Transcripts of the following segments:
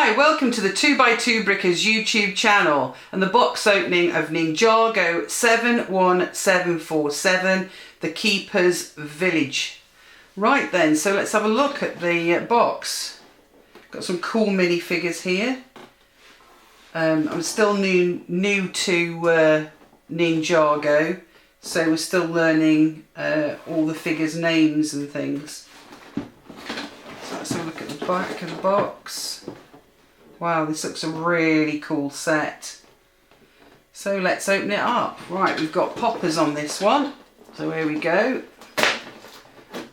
Hi, welcome to the 2x2 Brickers YouTube channel and the box opening of Ninjago 71747, the Keepers Village. Right then, so let's have a look at the box. Got some cool minifigures here. I'm still new to Ninjago, so we're still learning all the figures' names and things. So let's have a look at the back of the box. Wow, this looks a really cool set. So let's open it up. Right, we've got poppers on this one. So here we go.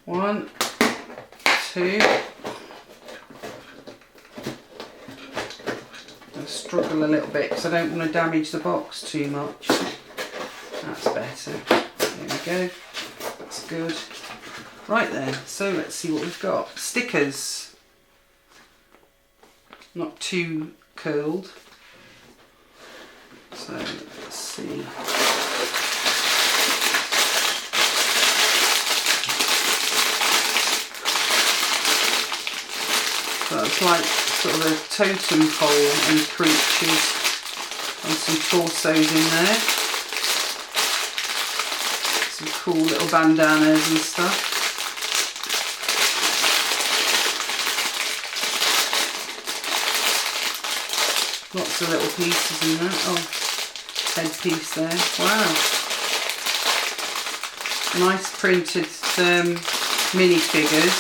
1, 2. I'll struggle a little bit because I don't want to damage the box too much. That's better. There we go. That's good. Right then, so let's see what we've got. Stickers. Not too curled. So let's see. So that's like sort of a totem pole and creatures and some torsos in there. Some cool little bandanas and stuff. Lots of little pieces in there. Oh, headpiece there. Wow. Nice printed minifigures.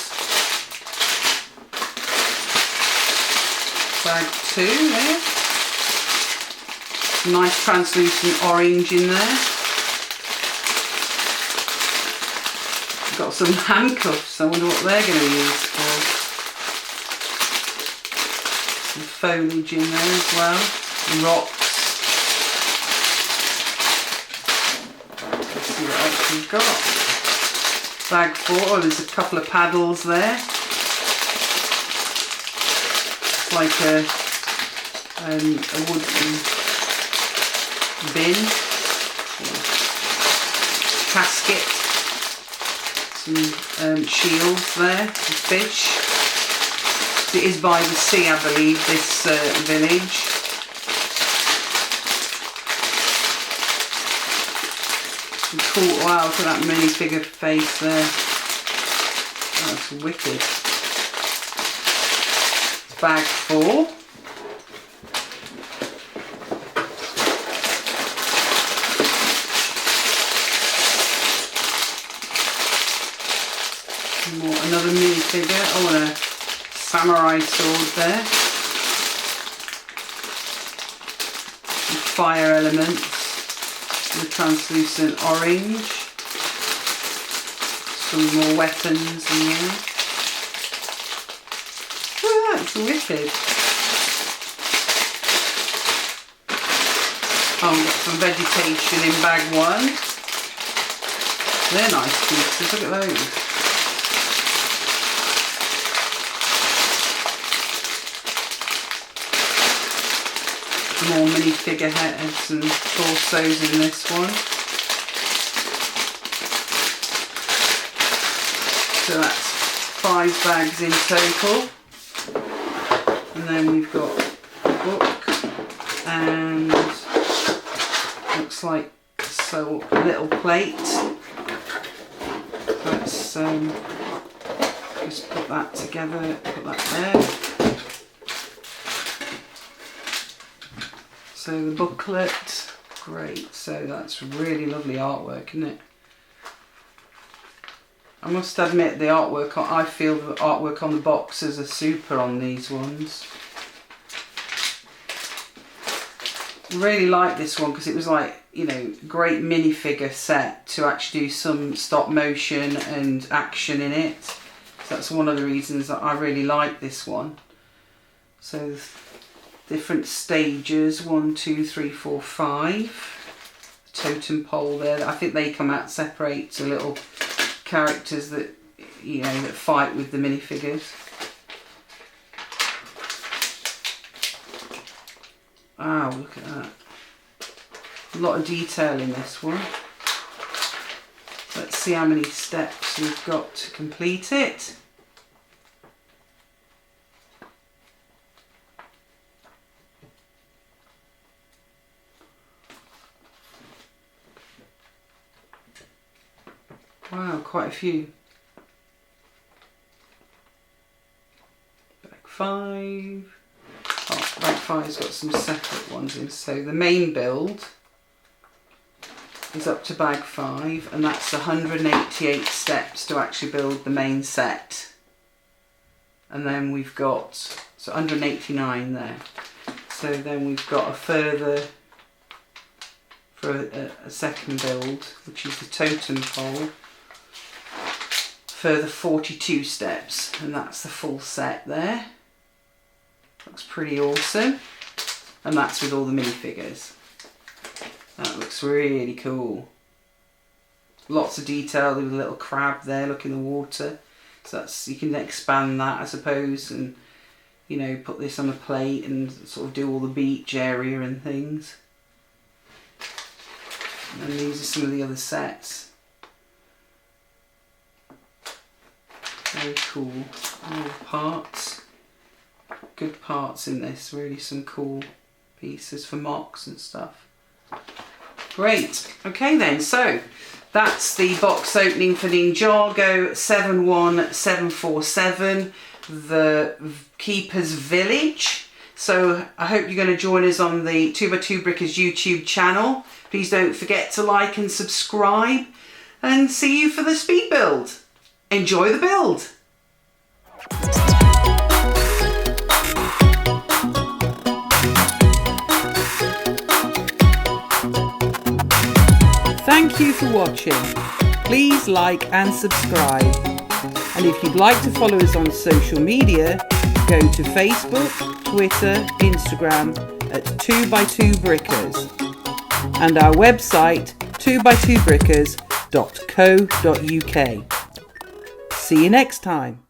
Bag 2 there. Nice translucent orange in there. Got some handcuffs. I wonder what they're going to be used for. Foliage in there as well, rocks. Let's see what else we've got. Bag 4, oh, there's a couple of paddles there. It's like a wooden bin, casket, some shields there, some fish. It is by the sea, I believe, this village. Cool. Wow, look at that minifigure face there. That's wicked. It's bag 4. Another minifigure. I want a samurai sword there. Some fire elements. The translucent orange. Some more weapons in there. Oh, that's wicked. Oh, we've got some vegetation in bag 1. They're nice pieces, look at those. More minifigure heads and torsos in this one. So that's 5 bags in total. And then we've got a book and looks like so a little plate. Let's just put that together, put that there. So the booklet, great, so that's really lovely artwork, isn't it? I must admit the artwork, I feel the artwork on the boxes are super on these ones. Really like this one because it was like, you know, great minifigure set to actually do some stop motion and action in it. So that's one of the reasons that I really like this one. So different stages, 1, 2, 3, 4, 5. Totem pole there. I think they come out separate to little characters that, you know, that fight with the minifigures. Wow, look at that. A lot of detail in this one. Let's see how many steps we've got to complete it. Wow, quite a few. Bag 5. Oh, bag 5's got some separate ones in. So the main build is up to bag 5, and that's 188 steps to actually build the main set. And then we've got, so 189 there. So then we've got a further, for a second build, which is the totem pole, further 42 steps, and that's the full set there. Looks pretty awesome. And that's with all the minifigures. That looks really cool. Lots of detail with a little crab there, look in the water. So that's, you can expand that, I suppose, and you know, put this on a plate and sort of do all the beach area and things. And these are some of the other sets. Very cool. All the parts. Good parts in this, really some cool pieces for mocks and stuff. Great. Okay then, so that's the box opening for Ninjago 71747, the Keepers Village. So I hope you're going to join us on the 2x2 Brickers YouTube channel. Please don't forget to like and subscribe, and see you for the speed build. Enjoy the build. Thank you for watching. Please like and subscribe. And if you'd like to follow us on social media, go to Facebook, Twitter, Instagram at 2x2 Brickers, and our website 2x2brickers.co.uk. See you next time.